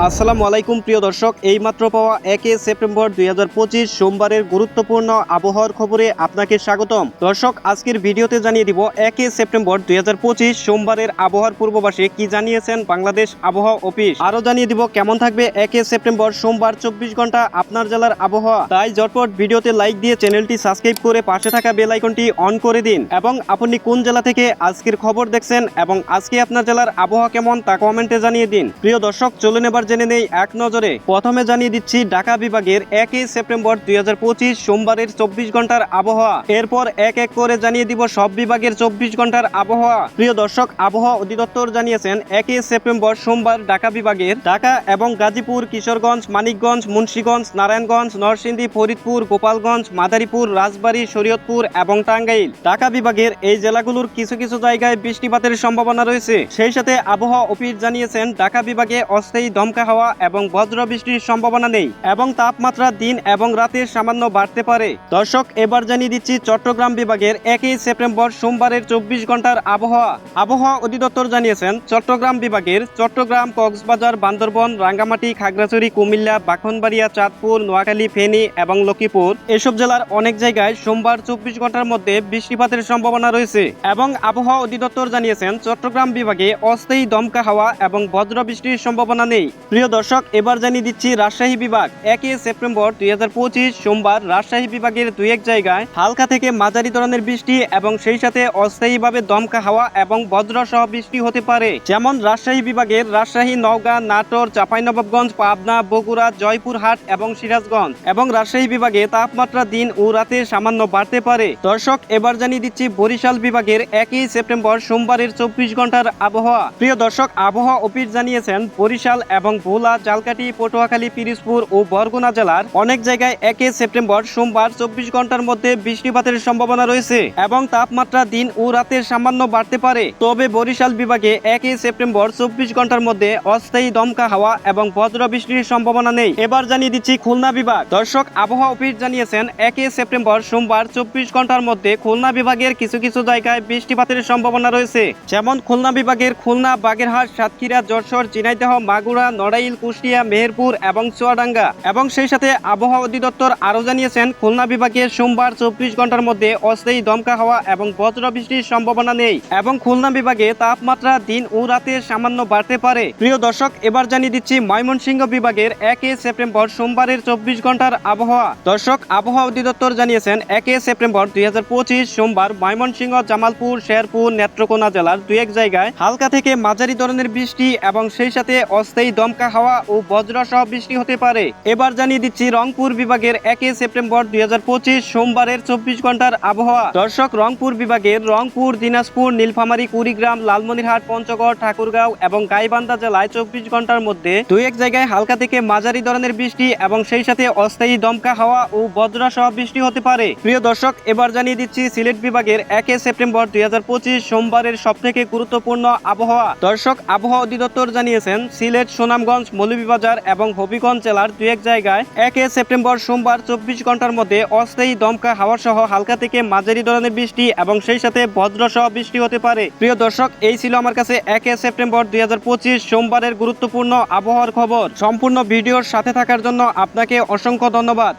আসসালামু আলাইকুম প্রিয় দর্শক, এইমাত্র পাওয়া 1 সেপ্টেম্বর 2025 সোমবারের গুরুত্বপূর্ণ আবহাওয়ার খবরে আপনাকে স্বাগতম। দর্শক, আজকের ভিডিওতে জানিয়ে দিব 1 সেপ্টেম্বর 2025 সোমবারের আবহাওয়ার পূর্বাভাসে কি জানিয়েছেন বাংলাদেশ আবহাওয়া অফিস। আরও জানিয়ে দিব কেমন থাকবে 1 সেপ্টেম্বর সোমবার 24 ঘন্টা আপনার জেলার আবহাওয়া। তাই ঝটপট ভিডিওতে লাইক দিয়ে চ্যানেলটি সাবস্ক্রাইব করে পাশে থাকা বেল আইকনটি অন করে দিন এবং আপনি কোন জেলা থেকে আজকের খবর দেখছেন এবং আজকে আপনার জেলার আবহাওয়া কেমন তা কমেন্টে জানিয়ে দিন। প্রিয় দর্শক, চলুন এবার জেনে নেই এক নজরে। প্রথমে জানিয়ে দিচ্ছি ঢাকা বিভাগের 1 সেপ্টেম্বর 2025 সোমবারের 24 ঘন্টার আবহাওয়া। এরপর এক এক করে জানিয়ে দিব সব বিভাগের 24 ঘন্টার আবহাওয়া। প্রিয় দর্শক, আবহাওয়া অধিদপ্তর জানিয়েছেন 1 সেপ্টেম্বর সোমবার ঢাকা বিভাগের ঢাকা এবং গাজীপুর, কিশোরগঞ্জ, মানিকগঞ্জ, মুন্সিগঞ্জ, নারায়ণগঞ্জ, নরসিংদী, ফরিদপুর, গোপালগঞ্জ, মাদারীপুর, রাজবাড়ী, শরীয়তপুর এবং টাঙ্গাইল। ঢাকা বিভাগের এই জেলাগুলোর কিছু কিছু জায়গায় বৃষ্টিপাতের সম্ভাবনা রয়েছে। সেই সাথে আবহাওয়া অফিস জানিয়েছেন ঢাকা বিভাগে অস্থায়ী দমকা হাওয়া এবং বজ্র বৃষ্টির সম্ভাবনা নেই এবং তাপমাত্রা দিন এবং রাতে সামান্য বাড়তে পারে। দর্শক, এবার জানিয়ে দিচ্ছি চট্টগ্রাম বিভাগের 1 সেপ্টেম্বর সোমবারের 24 ঘন্টার আবহাওয়া। আবহাওয়া অধিদপ্তর জানিয়েছেন চট্টগ্রাম বিভাগের চট্টগ্রাম, কক্সবাজার, বান্দরবন, রাঙ্গামাটি, খাগড়াছড়ি, কুমিল্লা, ব্রাহ্মণবাড়িয়া, চাঁদপুর, নোয়াখালী, ফেনী এবং লক্ষ্মীপুর এসব জেলার অনেক জায়গায় সোমবার 24 ঘন্টার মধ্যে বৃষ্টিপাতের সম্ভাবনা রয়েছে এবং আবহাওয়া অধিদপ্তর জানিয়েছেন চট্টগ্রাম বিভাগে অস্থায়ী দমকা হাওয়া এবং বজ্র বৃষ্টির সম্ভাবনা নেই। প্রিয় দর্শক, এবার জানিয়ে দিচ্ছি রাজশাহী বিভাগ 1 সেপ্টেম্বর 2025 সোমবার রাজশাহী বিভাগের দুই এক জায়গায় হালকা থেকে মাঝারি ধরনের বৃষ্টি এবং সেই সাথে অস্থায়ীভাবে দমকা হাওয়া এবং বজ্র সহ বৃষ্টি হতে পারে। যেমন রাজশাহী বিভাগের রাজশাহী, নওগাঁ, নাটোর, চাঁপাইনবাবগঞ্জ, পাবনা, বগুড়া, জয়পুরহাট এবং সিরাজগঞ্জ। এবং রাজশাহী বিভাগে তাপমাত্রা দিন ও রাতে সামান্য বাড়তে পারে। দর্শক, এবার জানিয়ে দিচ্ছি বরিশাল বিভাগের 1 সেপ্টেম্বর সোমবারের 24 ঘন্টার আবহাওয়া। প্রিয় দর্শক, আবহাওয়া অফিস জানিয়েছেন বরিশাল এবং ভোলা, জালকাঠি, পটুয়াখালী, পিরিজপুর ও বরগুনা জেলার অনেক জায়গায় 1 সেপ্টেম্বর সোমবার 24 ঘন্টার মধ্যে বৃষ্টিপাতের সম্ভাবনা রয়েছে এবং তাপমাত্রা দিন ও রাতে সামান্য বাড়তে পারে। তবে বরিশাল বিভাগে 1 সেপ্টেম্বর 24 ঘন্টার মধ্যে অস্থায়ী দমকা হাওয়া এবং বজ্র বৃষ্টির সম্ভাবনা নেই। এবার জানিয়ে দিচ্ছি খুলনা বিভাগ। দর্শক, আবহাওয়া অফিস জানিয়েছেন 1 সেপ্টেম্বর সোমবার 24 ঘন্টার মধ্যে খুলনা বিভাগের কিছু কিছু জায়গায় বৃষ্টিপাতের সম্ভাবনা রয়েছে। যেমন খুলনা বিভাগের খুলনা, বাগেরহাট, সাতক্ষীরা, যশোর, ঝিনাইদহ, মাগুরা, নড়াইল, কুষ্টিয়া, মেহেরপুর এবং চুয়াডাঙ্গা। এবং সেই সাথে আবহাওয়া অধিদপ্তর আরও জানিয়েছেন খুলনা বিভাগের সোমবার 24 ঘন্টার মধ্যে অস্থায়ী দমকা হাওয়া এবং বজ্র বৃষ্টির সম্ভাবনা নেই এবং খুলনা বিভাগে তাপমাত্রা দিন ও রাতে সামান্য বাড়তে পারে। প্রিয় দর্শক, এবার জানিয়ে দিচ্ছি ময়মনসিংহ বিভাগের 1 সেপ্টেম্বর সোমবারের 24 ঘন্টার আবহাওয়া। দর্শক, আবহাওয়া অধিদপ্তর জানিয়েছেন 1 সেপ্টেম্বর 2025 সোমবার ময়মনসিংহ, জামালপুর, শেরপুর, নেত্রকোনা জেলার দুই এক জায়গায় হালকা থেকে মাঝারি ধরনের বৃষ্টি এবং সেই সাথে অস্থায়ী দমকা হাওয়া ও বজ্র সহ বৃষ্টি হতে পারে। এবার জানিয়ে দিচ্ছি রংপুর বিভাগের 1 সেপ্টেম্বর 2025 সোমবারের 24 ঘন্টার আবহাওয়া। দর্শক, রংপুর বিভাগের রংপুর, দিনাজপুর, নীলফামারী, কুড়িগ্রাম, লালমনিরহাট, পঞ্চগড়, ঠাকুরগাঁও এবং গাইবান্ধা জেলায় 24 ঘন্টার মধ্যে দুই এক জায়গায় হালকা থেকে মাঝারি ধরনের বৃষ্টি এবং সেই সাথে অস্থায়ী দমকা হাওয়া ও বজ্র সহ বৃষ্টি হতে পারে। প্রিয় দর্শক, এবার জানিয়ে দিচ্ছি সিলেট বিভাগের 1 সেপ্টেম্বর 2025 সোমবারের সবথেকে গুরুত্বপূর্ণ আবহাওয়া। দর্শক, আবহাওয়া অধিদপ্তর জানিয়েছেন সিলেট, সুনামগঞ্জ, মৌলভীবাজার এবং হবিগঞ্জ জেলার দুই এক জায়গায় 1 সেপ্টেম্বর সোমবার 24 ঘন্টার মধ্যে অস্থায়ী দমকা হাওয়া সহ হালকা থেকে মাঝারি ধরনের বৃষ্টি এবং সেই সাথে বজ্র সহ বৃষ্টি হতে পারে। প্রিয় দর্শক, এই ছিল আমার কাছে 1 সেপ্টেম্বর 2025 সোমবারের গুরুত্বপূর্ণ আবহাওয়ার খবর। সম্পূর্ণ ভিডিওর সাথে থাকার জন্য আপনাকে অসংখ্য ধন্যবাদ।